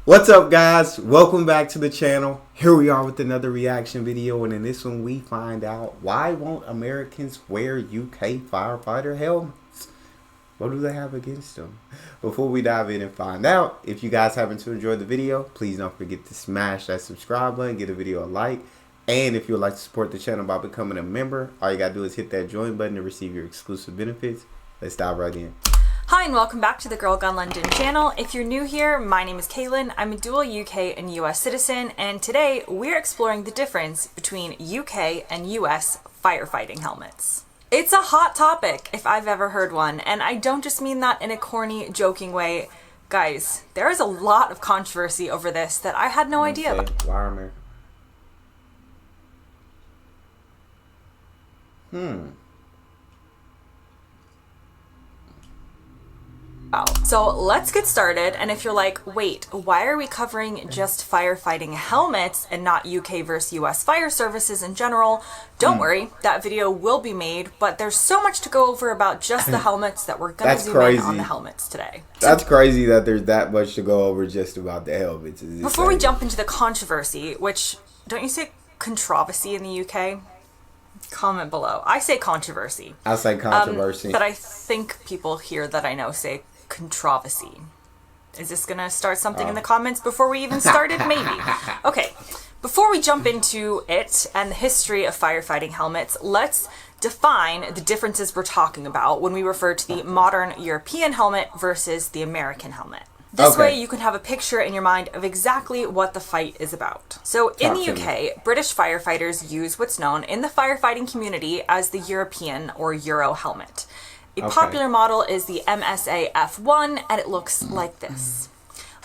What's up, guys? Welcome back to the channel. Here we are with another reaction video, and in this one we find out why won't Americans wear UK firefighter helmets? What do they have against them? Before we dive in and find out, if you guys happen to enjoy the video, please don't forget to smash that subscribe button, give the video a like, and if you would like to support the channel by becoming a member, all you gotta do is hit that join button to receive your exclusive benefits. Let's dive right in. Hi and welcome back to the Girl Gun London channel. If you're new here, my name is Kaylin. I'm a dual UK and US citizen, and today we're exploring the difference between UK and US firefighting helmets. It's a hot topic if I've ever heard one, and I don't just mean that in a corny, joking way. Guys, there is a lot of controversy over this that I had no idea about. Why America? So let's get started, and if you're like, wait, why are we covering just firefighting helmets and not UK versus US fire services in general? Don't worry, that video will be made, but there's so much to go over about just the helmets that we're gonna zoom in on the helmets today. That's crazy that there's that much to go over just about the helmets. Before we jump into the controversy, which, don't you say controversy in the UK? Comment below. I say controversy. I say controversy. But I think people here that I know say controversy. Is this gonna start something in the comments before we even started? Maybe. Okay, before we jump into it and the history of firefighting helmets, let's define the differences we're talking about when we refer to the modern European helmet versus the American helmet. This way you can have a picture in your mind of exactly what the fight is about. So in the UK, British firefighters use what's known in the firefighting community as the European or Euro helmet. A popular model is the MSA F1, and it looks like this.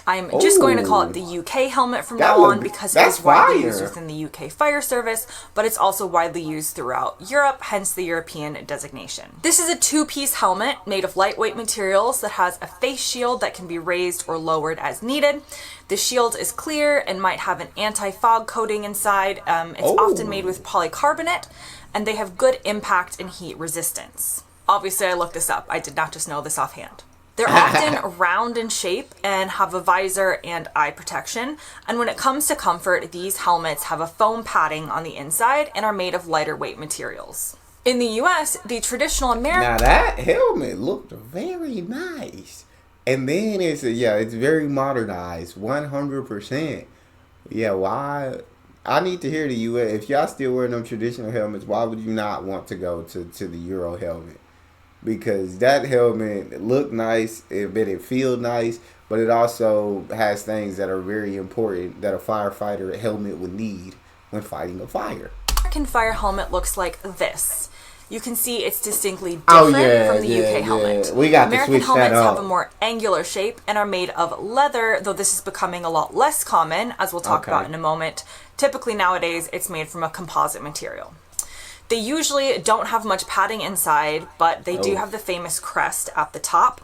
I'm just going to call it the UK helmet from now on because it is widely used within the UK fire service, but it's also widely used throughout Europe, hence the European designation. This is a two-piece helmet made of lightweight materials that has a face shield that can be raised or lowered as needed. The shield is clear and might have an anti-fog coating inside. It's often made with polycarbonate, and they have good impact and heat resistance. Obviously, I looked this up. I did not just know this offhand. They're often round in shape and have a visor and eye protection. And when it comes to comfort, these helmets have a foam padding on the inside and are made of lighter weight materials. In the US, the traditional American... Now that helmet looked very nice. And then it's very modernized, 100%. Yeah, why... I need to hear the US. If y'all still wearing them traditional helmets, why would you not want to go to the Euro helmet? Because that helmet looked nice, it feels nice, but it also has things that are very important that a firefighter helmet would need when fighting a fire. American fire helmet looks like this. You can see it's distinctly different from the UK helmet. We got American to switch helmets that up. have a more angular shape and are made of leather, though this is becoming a lot less common, as we'll talk about in a moment. Typically nowadays, it's made from a composite material. They usually don't have much padding inside, but they do have the famous crest at the top.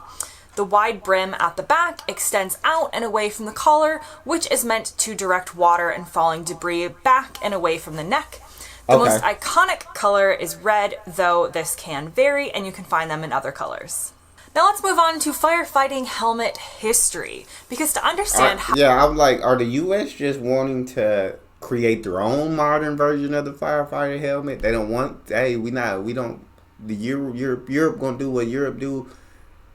The wide brim at the back extends out and away from the collar, which is meant to direct water and falling debris back and away from the neck. The most iconic color is red, though this can vary, and you can find them in other colors. Now let's move on to firefighting helmet history, because to understand I'm like, are the US just wanting to create their own modern version of the firefighter helmet? They don't want, Europe gonna do what Europe do,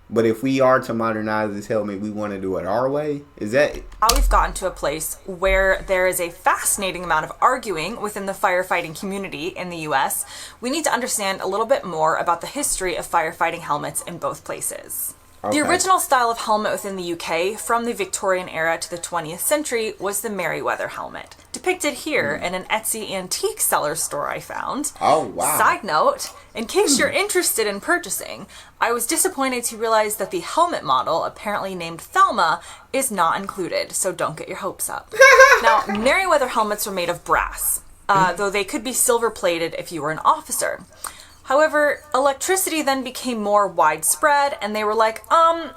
but if we are to modernize this helmet, we want to do it our way? Is that how we've gotten to a place where there is a fascinating amount of arguing within the firefighting community in the US? We need to understand a little bit more about the history of firefighting helmets in both places. The original style of helmet within the UK from the Victorian era to the 20th century was the Merryweather helmet, depicted here in an Etsy antique seller store I found. Oh, wow. Side note, in case you're interested in purchasing, I was disappointed to realize that the helmet model, apparently named Thelma, is not included, so don't get your hopes up. Now, Merryweather helmets were made of brass, though they could be silver-plated if you were an officer. However, electricity then became more widespread, and they were like,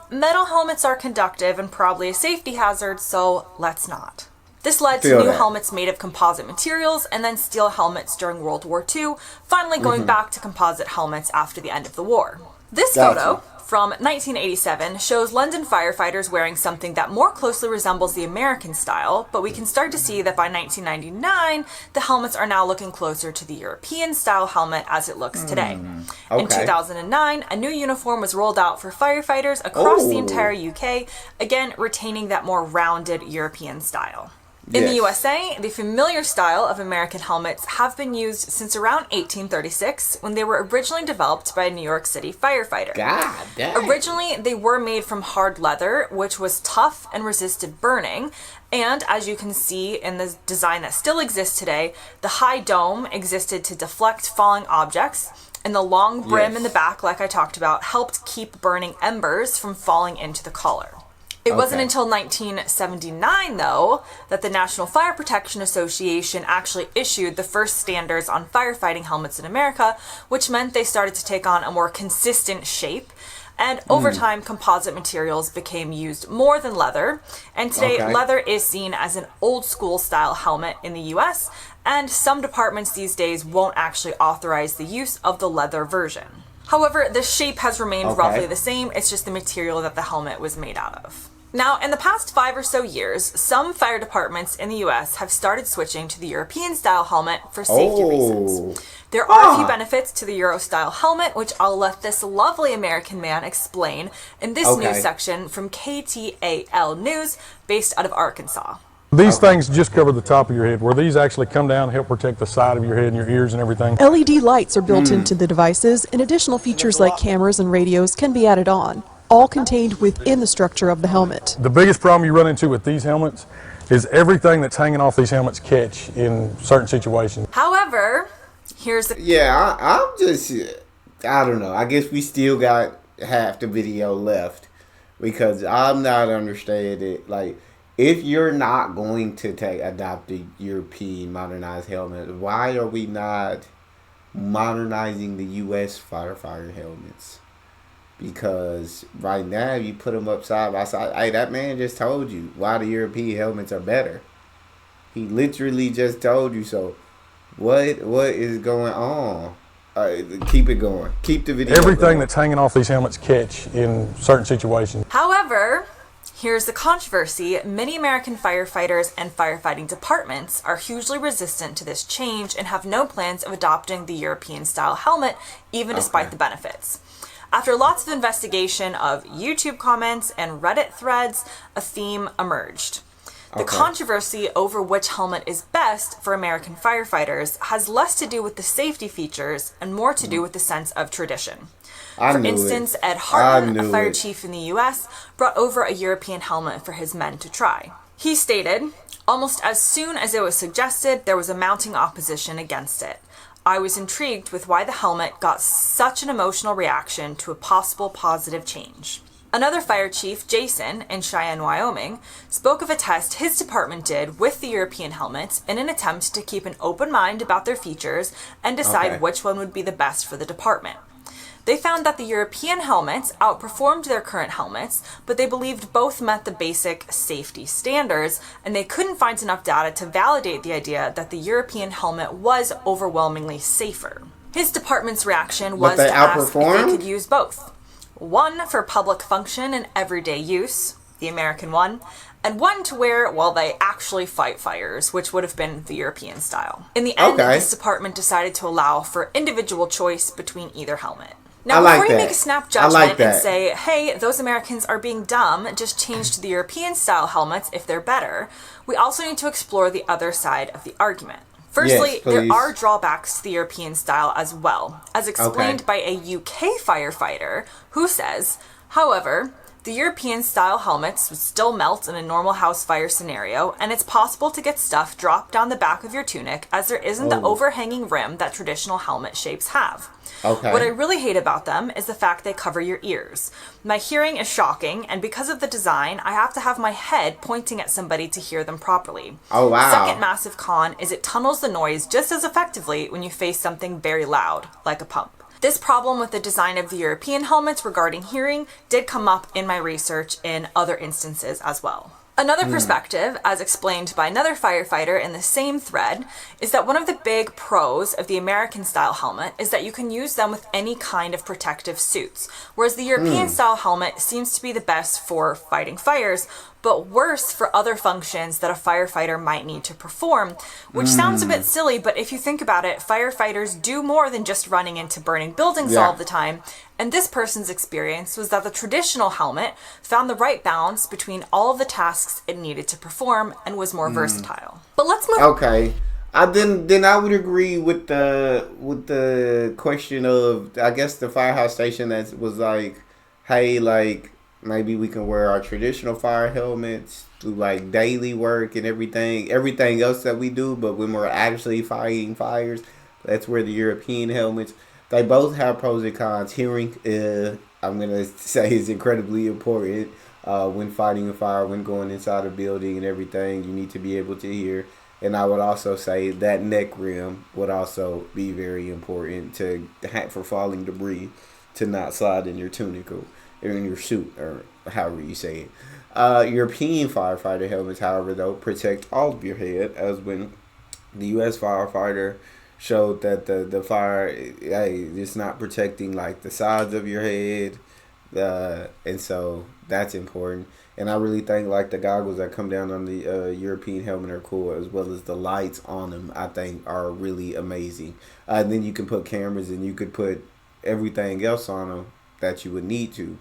metal helmets are conductive and probably a safety hazard, so let's not. This led to new helmets made of composite materials, and then steel helmets during World War II, finally going back to composite helmets after the end of the war. This photo from 1987 shows London firefighters wearing something that more closely resembles the American style, but we can start to see that by 1999, the helmets are now looking closer to the European style helmet as it looks today. Okay. In 2009, a new uniform was rolled out for firefighters across the entire UK, again retaining that more rounded European style. In the USA, the familiar style of American helmets have been used since around 1836 when they were originally developed by a New York City firefighter. God dang. Originally, they were made from hard leather, which was tough and resisted burning. And as you can see in the design that still exists today, the high dome existed to deflect falling objects, and the long brim in the back, like I talked about, helped keep burning embers from falling into the collar. It wasn't until 1979, though, that the National Fire Protection Association actually issued the first standards on firefighting helmets in America, which meant they started to take on a more consistent shape. And over time, composite materials became used more than leather. And today, leather is seen as an old school style helmet in the US, and some departments these days won't actually authorize the use of the leather version. However, the shape has remained roughly the same, it's just the material that the helmet was made out of. Now, in the past 5 or so years, some fire departments in the US have started switching to the European style helmet for safety reasons. There are a few benefits to the Euro style helmet, which I'll let this lovely American man explain in this news section from KTAL News, based out of Arkansas. These things just cover the top of your head, where these actually come down and help protect the side of your head and your ears and everything. LED lights are built into the devices, and additional features like cameras and radios can be added on, all contained within the structure of the helmet. The biggest problem you run into with these helmets is everything that's hanging off these helmets catch in certain situations. However, here's the... Yeah, I'm just... I don't know. I guess we still got half the video left because I'm not understanding it. Like, if you're not going to adopt the European modernized helmet, why are we not modernizing the U.S. firefighter helmets? Because right now, you put them up side by side. Hey, that man just told you why the European helmets are better. He literally just told you so. What is going on? Keep it going. Keep the video Everything going. that's hanging off these helmets catch in certain situations. However, here's the controversy. Many American firefighters and firefighting departments are hugely resistant to this change and have no plans of adopting the European-style helmet, even despite the benefits. After lots of investigation of YouTube comments and Reddit threads, a theme emerged. The controversy over which helmet is best for American firefighters has less to do with the safety features and more to do with the sense of tradition. For instance, Ed Hartman, a fire chief in the US, brought over a European helmet for his men to try. He stated, "Almost as soon as it was suggested, there was a mounting opposition against it. I was intrigued with why the helmet got such an emotional reaction to a possible positive change." Another fire chief, Jason, in Cheyenne, Wyoming, spoke of a test his department did with the European helmets in an attempt to keep an open mind about their features and decide which one would be the best for the department. They found that the European helmets outperformed their current helmets, but they believed both met the basic safety standards, and they couldn't find enough data to validate the idea that the European helmet was overwhelmingly safer. His department's reaction was to ask if they could use both. One for public function and everyday use, the American one, and one to wear while they actually fight fires, which would have been the European style. In the end, this department decided to allow for individual choice between either helmet. Now, before you make a snap judgment and say, hey, those Americans are being dumb, just change to the European-style helmets if they're better, we also need to explore the other side of the argument. Firstly, there are drawbacks to the European style as well, as explained by a UK firefighter who says, however, the European style helmets would still melt in a normal house fire scenario, and it's possible to get stuff dropped down the back of your tunic as there isn't the overhanging rim that traditional helmet shapes have. What I really hate about them is the fact they cover your ears. My hearing is shocking, and because of the design, I have to have my head pointing at somebody to hear them properly. Second massive con is it tunnels the noise just as effectively when you face something very loud, like a pump. This problem with the design of the European helmets regarding hearing did come up in my research in other instances as well. Another perspective, as explained by another firefighter in the same thread, is that one of the big pros of the American-style helmet is that you can use them with any kind of protective suits, whereas the European-style helmet seems to be the best for fighting fires, but worse for other functions that a firefighter might need to perform, which sounds a bit silly, but if you think about it, firefighters do more than just running into burning buildings all the time. And this person's experience was that the traditional helmet found the right balance between all of the tasks it needed to perform and was more versatile. But let's move. Okay, then I would agree with the question of, I guess, the firehouse station that was like, hey, like maybe we can wear our traditional fire helmets through like daily work and everything else that we do, but when we're actually fighting fires, that's where the European helmets. They both have pros and cons. Hearing, I'm going to say, is incredibly important when fighting a fire, when going inside a building and everything. You need to be able to hear. And I would also say that neck rim would also be very important for falling debris, to not slide in your tunic or in your suit, or however you say it. European firefighter helmets, however, though, protect all of your head, as when the U.S. firefighter showed that the fire, it's not protecting like the sides of your head, and so that's important. And I really think like the goggles that come down on the European helmet are cool, as well as the lights on them, I think are really amazing. And then you can put cameras and you could put everything else on them that you would need to.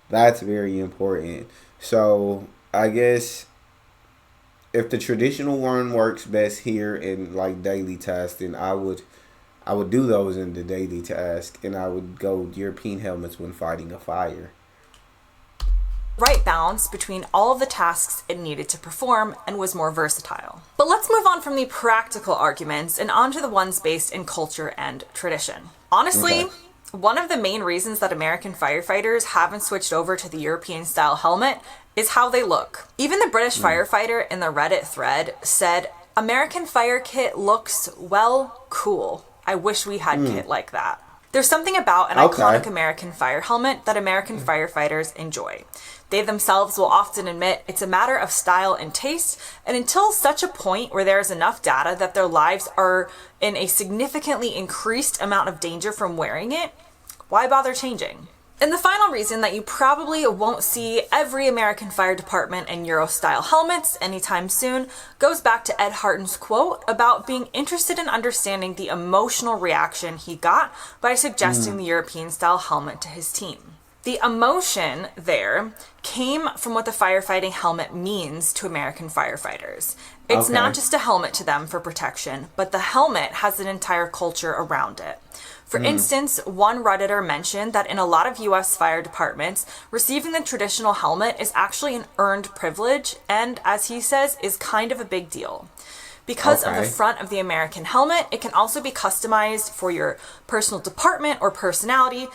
That's very important. So I guess if the traditional one works best here in like daily tasks, then I would do those in the daily task, and I would go European helmets when fighting a fire. Right balance between all of the tasks it needed to perform and was more versatile. But let's move on from the practical arguments and onto the ones based in culture and tradition. Honestly, one of the main reasons that American firefighters haven't switched over to the European style helmet is how they look. Even the British firefighter in the Reddit thread said, "American fire kit looks, well, cool. I wish we had kit like that." There's something about an iconic American fire helmet that American firefighters enjoy. They themselves will often admit it's a matter of style and taste, and until such a point where there is enough data that their lives are in a significantly increased amount of danger from wearing it, why bother changing? And the final reason that you probably won't see every American fire department in Euro-style helmets anytime soon goes back to Ed Harton's quote about being interested in understanding the emotional reaction he got by suggesting the European-style helmet to his team. The emotion there came from what the firefighting helmet means to American firefighters. It's not just a helmet to them for protection, but the helmet has an entire culture around it. For instance, one Redditor mentioned that in a lot of US fire departments, receiving the traditional helmet is actually an earned privilege and, as he says, is kind of a big deal. Because of the front of the American helmet, it can also be customized for your personal department or personality.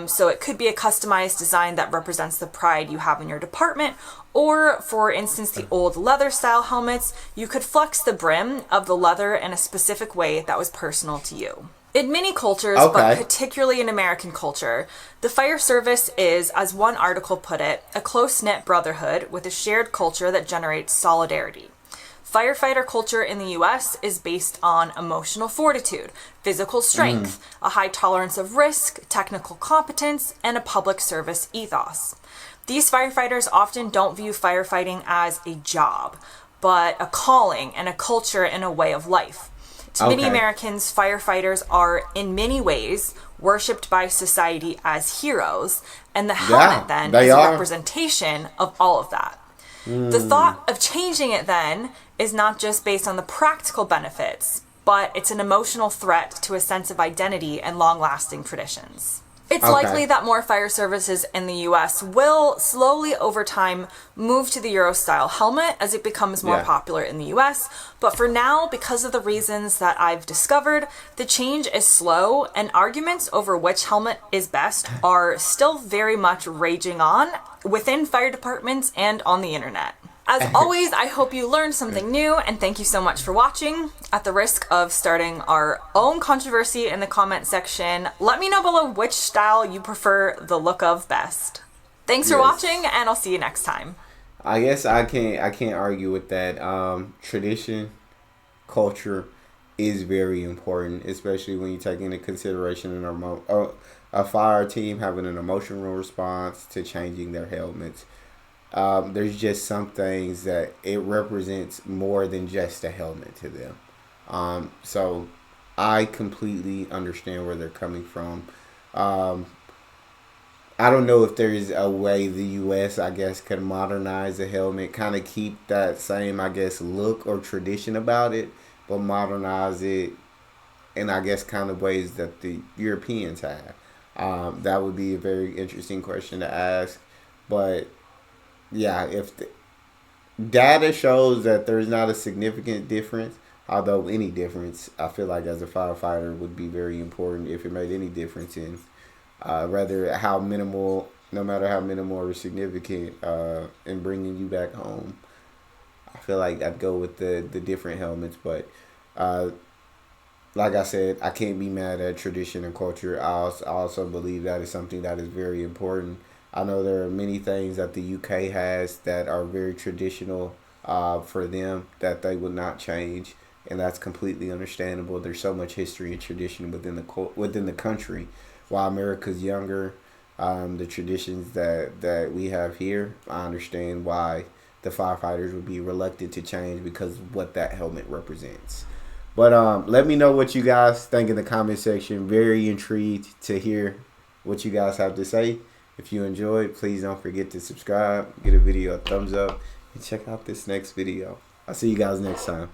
So it could be a customized design that represents the pride you have in your department, or for instance, the old leather style helmets, you could flex the brim of the leather in a specific way that was personal to you. In many cultures, but particularly in American culture, the fire service is, as one article put it, a close-knit brotherhood with a shared culture that generates solidarity. Firefighter culture in the US is based on emotional fortitude, physical strength, a high tolerance of risk, technical competence, and a public service ethos. These firefighters often don't view firefighting as a job, but a calling and a culture and a way of life. To many Americans, firefighters are, in many ways, worshipped by society as heroes, and the helmet then is a representation of all of that. The thought of changing it then is not just based on the practical benefits, but it's an emotional threat to a sense of identity and long-lasting traditions. It's likely that more fire services in the US will slowly over time move to the Euro-style helmet as it becomes more popular in the US, but for now, because of the reasons that I've discovered, the change is slow and arguments over which helmet is best are still very much raging on within fire departments and on the internet. As always, I hope you learned something new, and thank you so much for watching. At the risk of starting our own controversy in the comment section, let me know below which style you prefer the look of best. Thanks for watching, and I'll see you next time. I guess I can't argue with that. Tradition, culture is very important, especially when you take into consideration a fire team having an emotional response to changing their helmets. There's just some things that it represents more than just a helmet to them. So I completely understand where they're coming from. Um, I don't know if there's a way the U.S. I guess could modernize the helmet, kind of keep that same I guess look or tradition about it, but modernize it in I guess kind of ways that the Europeans have. That would be a very interesting question to ask, but yeah, if the data shows that there's not a significant difference, although any difference, I feel like as a firefighter would be very important if it made any difference in rather how minimal, no matter how minimal or significant, in bringing you back home. I feel like I'd go with the different helmets, but uh, like I said, I can't be mad at tradition and culture. I also believe that is something that is very important. I know there are many things that the UK has that are very traditional for them that they would not change, and that's completely understandable. There's so much history and tradition within the country. While America's younger, the traditions that we have here, I understand why the firefighters would be reluctant to change because of what that helmet represents. But let me know what you guys think in the comment section. Very intrigued to hear what you guys have to say. If you enjoyed, please don't forget to subscribe, give a video a thumbs up, and check out this next video. I'll see you guys next time.